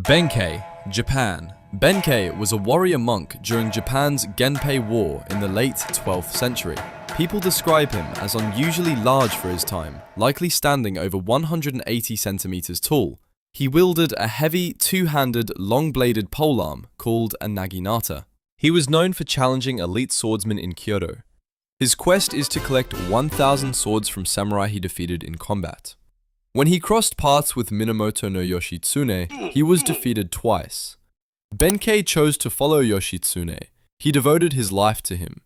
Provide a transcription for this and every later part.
Benkei, Japan. Benkei was a warrior monk during Japan's Genpei War in the late 12th century. People describe him as unusually large for his time, likely standing over 180 centimeters tall. He wielded a heavy, two-handed, long-bladed polearm called a naginata. He was known for challenging elite swordsmen in Kyoto. His quest is to collect 1,000 swords from samurai he defeated in combat. When he crossed paths with Minamoto no Yoshitsune, he was defeated twice. Benkei chose to follow Yoshitsune. He devoted his life to him.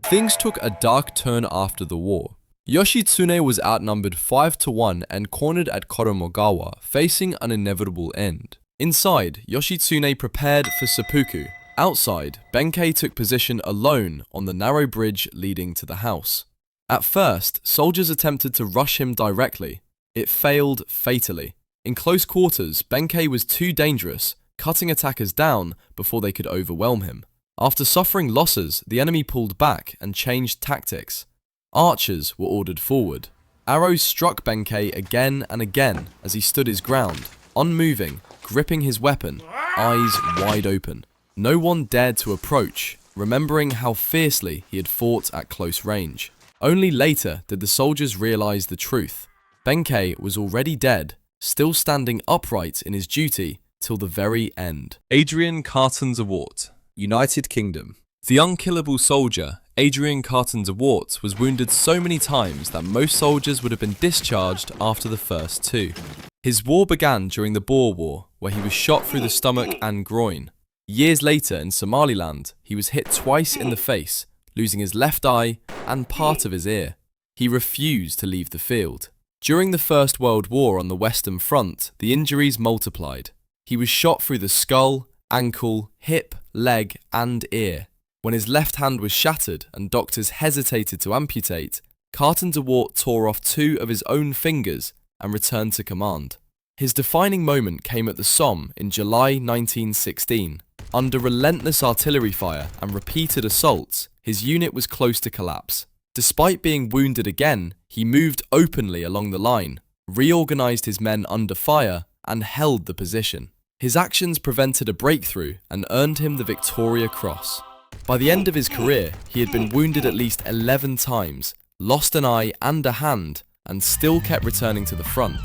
Things took a dark turn after the war. Yoshitsune was outnumbered 5-1 and cornered at Koromogawa, facing an inevitable end. Inside, Yoshitsune prepared for seppuku. Outside, Benkei took position alone on the narrow bridge leading to the house. At first, soldiers attempted to rush him directly. It failed fatally. In close quarters, Benkei was too dangerous, cutting attackers down before they could overwhelm him. After suffering losses, the enemy pulled back and changed tactics. Archers were ordered forward. Arrows struck Benkei again and again as he stood his ground, unmoving, gripping his weapon, eyes wide open. No one dared to approach, remembering how fiercely he had fought at close range. Only later did the soldiers realize the truth. Benkei was already dead, still standing upright in his duty till the very end. Adrian Carton's Award, United Kingdom. The unkillable soldier, Adrian Carton's Award, was wounded so many times that most soldiers would have been discharged after the first two. His war began during the Boer War, where he was shot through the stomach and groin. Years later in Somaliland, he was hit twice in the face, losing his left eye and part of his ear. He refused to leave the field. During the First World War on the Western Front, the injuries multiplied. He was shot through the skull, ankle, hip, leg, and ear. When his left hand was shattered and doctors hesitated to amputate, Carton de Wart tore off 2 of his own fingers and returned to command. His defining moment came at the Somme in July 1916. Under relentless artillery fire and repeated assaults, his unit was close to collapse. Despite being wounded again, he moved openly along the line, reorganized his men under fire, and held the position. His actions prevented a breakthrough and earned him the Victoria Cross. By the end of his career, he had been wounded at least 11 times, lost an eye and a hand, and still kept returning to the front.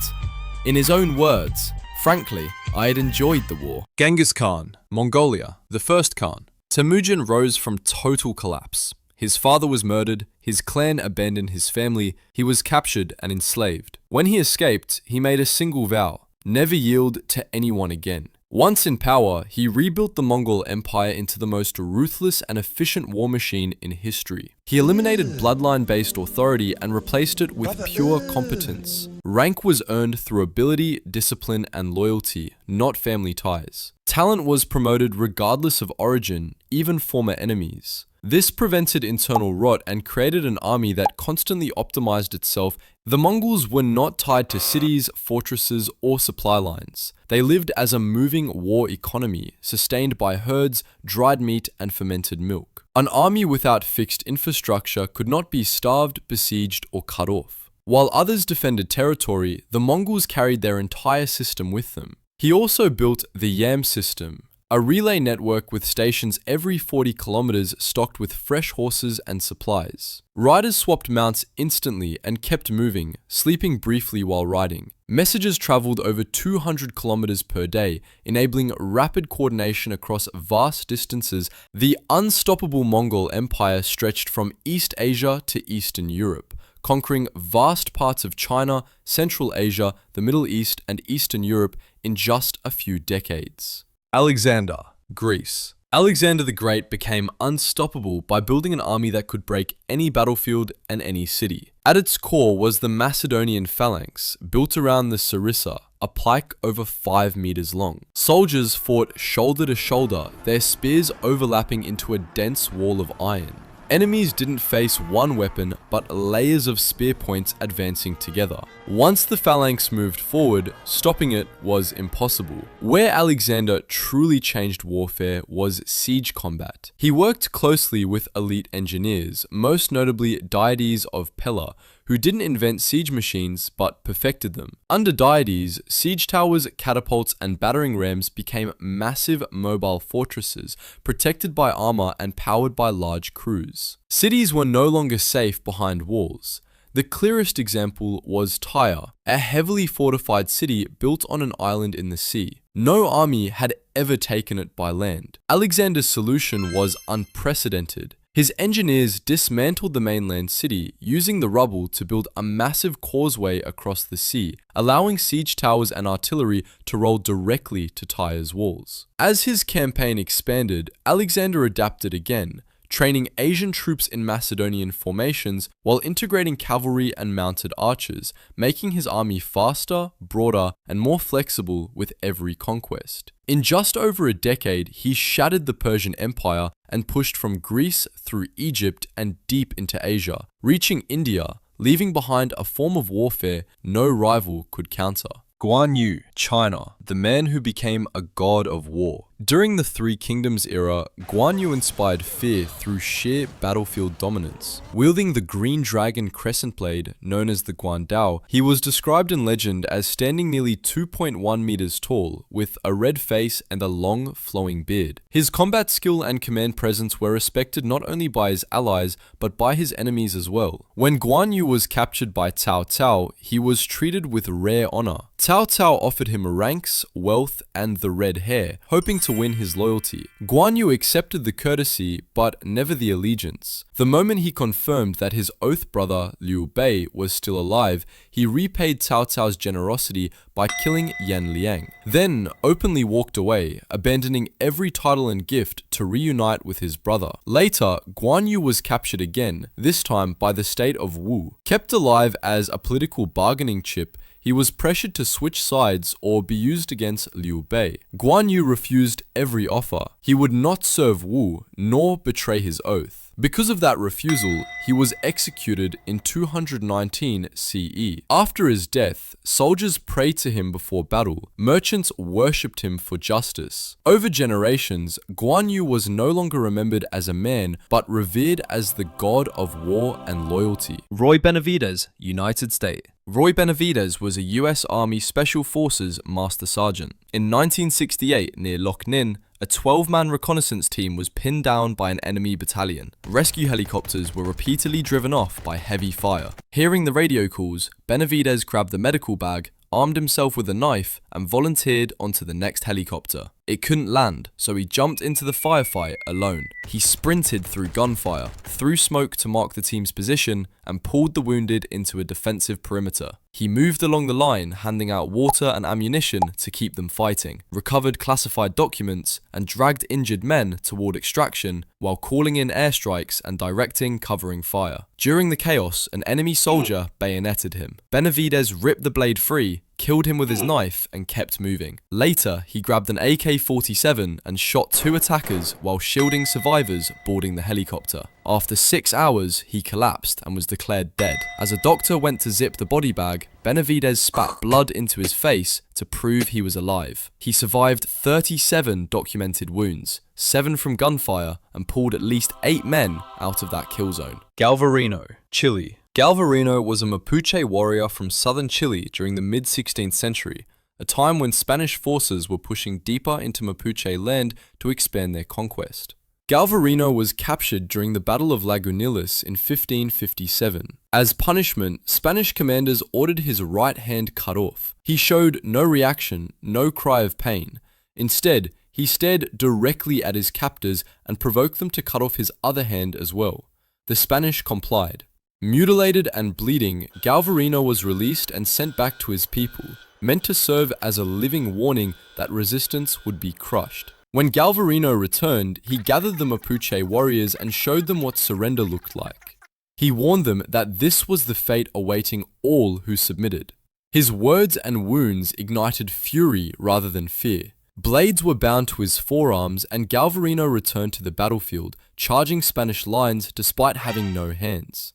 In his own words, "Frankly, I had enjoyed the war." Genghis Khan, Mongolia, the first Khan. Temujin rose from total collapse. His father was murdered, his clan abandoned his family, he was captured and enslaved. When he escaped, he made a single vow: never yield to anyone again. Once in power, he rebuilt the Mongol Empire into the most ruthless and efficient war machine in history. He eliminated bloodline-based authority and replaced it with pure competence. Rank was earned through ability, discipline, and loyalty, not family ties. Talent was promoted regardless of origin, even former enemies. This prevented internal rot and created an army that constantly optimized itself. The Mongols were not tied to cities, fortresses, or supply lines. They lived as a moving war economy, sustained by herds, dried meat, and fermented milk. An army without fixed infrastructure could not be starved, besieged, or cut off. While others defended territory, the Mongols carried their entire system with them. He also built the Yam system, a relay network with stations every 40 kilometers stocked with fresh horses and supplies. Riders swapped mounts instantly and kept moving, sleeping briefly while riding. Messages traveled over 200 kilometers per day, enabling rapid coordination across vast distances. The unstoppable Mongol Empire stretched from East Asia to Eastern Europe, conquering vast parts of China, Central Asia, the Middle East, and Eastern Europe in just a few decades. Alexander, Greece. Alexander the Great became unstoppable by building an army that could break any battlefield and any city. At its core was the Macedonian phalanx, built around the sarissa, a pike over 5 meters long. Soldiers fought shoulder to shoulder, their spears overlapping into a dense wall of iron. Enemies didn't face one weapon, but layers of spear points advancing together. Once the phalanx moved forward, stopping it was impossible. Where Alexander truly changed warfare was siege combat. He worked closely with elite engineers, most notably Deadliest of Pella, who didn't invent siege machines but perfected them. Under deities, siege towers, catapults, and battering rams became massive mobile fortresses, protected by armor and powered by large crews. Cities were no longer safe behind walls. The clearest example was Tyre, a heavily fortified city built on an island in the sea. No army had ever taken it by land. Alexander's solution was unprecedented. His engineers dismantled the mainland city, using the rubble to build a massive causeway across the sea, allowing siege towers and artillery to roll directly to Tyre's walls. As his campaign expanded, Alexander adapted again, training Asian troops in Macedonian formations while integrating cavalry and mounted archers, making his army faster, broader, and more flexible with every conquest. In just over a decade, he shattered the Persian Empire and pushed from Greece through Egypt and deep into Asia, reaching India, leaving behind a form of warfare no rival could counter. Guan Yu, China, the man who became a god of war. During the Three Kingdoms era, Guan Yu inspired fear through sheer battlefield dominance. Wielding the green dragon crescent blade, known as the Guandao, he was described in legend as standing nearly 2.1 meters tall, with a red face and a long, flowing beard. His combat skill and command presence were respected not only by his allies, but by his enemies as well. When Guan Yu was captured by Cao Cao, he was treated with rare honor. Cao Cao offered him ranks, wealth, and the red hair, hoping to win his loyalty. Guan Yu accepted the courtesy, but never the allegiance. The moment he confirmed that his oath brother, Liu Bei, was still alive, he repaid Cao Cao's generosity by killing Yan Liang, then openly walked away, abandoning every title and gift to reunite with his brother. Later, Guan Yu was captured again, this time by the state of Wu. Kept alive as a political bargaining chip, he was pressured to switch sides or be used against Liu Bei. Guan Yu refused every offer. He would not serve Wu, nor betray his oath. Because of that refusal, he was executed in 219 CE. After his death, soldiers prayed to him before battle. Merchants worshipped him for justice. Over generations, Guan Yu was no longer remembered as a man, but revered as the god of war and loyalty. Roy Benavidez, United States. Roy Benavidez was a US Army Special Forces Master Sergeant. In 1968, near Loc Ninh, a 12-man reconnaissance team was pinned down by an enemy battalion. Rescue helicopters were repeatedly driven off by heavy fire. Hearing the radio calls, Benavidez grabbed the medical bag, armed himself with a knife, and volunteered onto the next helicopter. It couldn't land, so he jumped into the firefight alone. He sprinted through gunfire, threw smoke to mark the team's position, and pulled the wounded into a defensive perimeter. He moved along the line, handing out water and ammunition to keep them fighting, recovered classified documents, and dragged injured men toward extraction while calling in airstrikes and directing covering fire. During the chaos, an enemy soldier bayoneted him. Benavidez ripped the blade free, killed him with his knife, and kept moving. Later, he grabbed an AK-47 and shot 2 attackers while shielding survivors boarding the helicopter. After 6 hours, he collapsed and was declared dead. As a doctor went to zip the body bag, Benavidez spat blood into his face to prove he was alive. He survived 37 documented wounds, 7 from gunfire, and pulled at least 8 men out of that kill zone. Galvarino, Chile. Galvarino was a Mapuche warrior from southern Chile during the mid-16th century, a time when Spanish forces were pushing deeper into Mapuche land to expand their conquest. Galvarino was captured during the Battle of Lagunillas in 1557. As punishment, Spanish commanders ordered his right hand cut off. He showed no reaction, no cry of pain. Instead, he stared directly at his captors and provoked them to cut off his other hand as well. The Spanish complied. Mutilated and bleeding, Galvarino was released and sent back to his people, meant to serve as a living warning that resistance would be crushed. When Galvarino returned, he gathered the Mapuche warriors and showed them what surrender looked like. He warned them that this was the fate awaiting all who submitted. His words and wounds ignited fury rather than fear. Blades were bound to his forearms, and Galvarino returned to the battlefield, charging Spanish lines despite having no hands.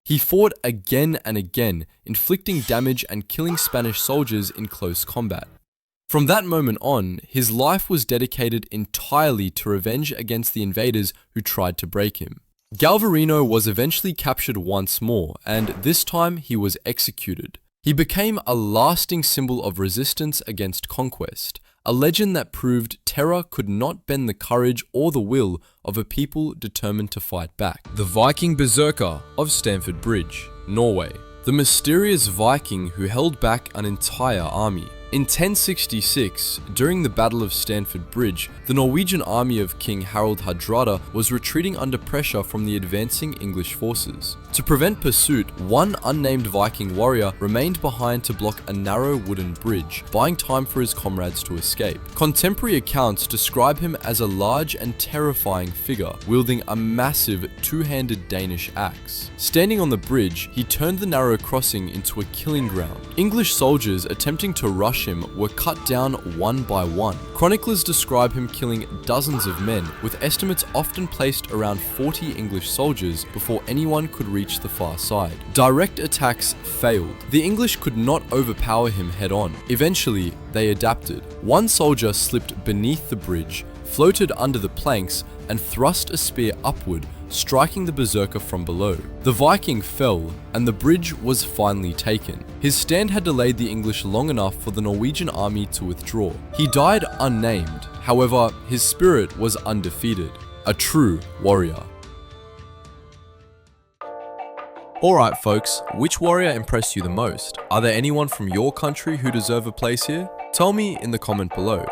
He fought again and again, inflicting damage and killing Spanish soldiers in close combat. From that moment on, his life was dedicated entirely to revenge against the invaders who tried to break him. Galvarino was eventually captured once more, and this time he was executed. He became a lasting symbol of resistance against conquest, a legend that proved terror could not bend the courage or the will of a people determined to fight back. The Viking Berserker of Stamford Bridge, Norway. The mysterious Viking who held back an entire army. In 1066, during the Battle of Stamford Bridge, the Norwegian army of King Harald Hardrada was retreating under pressure from the advancing English forces. To prevent pursuit, one unnamed Viking warrior remained behind to block a narrow wooden bridge, buying time for his comrades to escape. Contemporary accounts describe him as a large and terrifying figure, wielding a massive two-handed Danish axe. Standing on the bridge, he turned the narrow crossing into a killing ground. English soldiers attempting to rush him were cut down one by one. Chroniclers describe him killing dozens of men, with estimates often placed around 40 English soldiers before anyone could reach the far side. Direct attacks failed. The English could not overpower him head-on. Eventually, they adapted. One soldier slipped beneath the bridge, floated under the planks, and thrust a spear upward, striking the berserker from below. The Viking fell, and the bridge was finally taken. His stand had delayed the English long enough for the Norwegian army to withdraw. He died unnamed, however, his spirit was undefeated. A true warrior. Alright folks, which warrior impressed you the most? Are there anyone from your country who deserve a place here? Tell me in the comment below.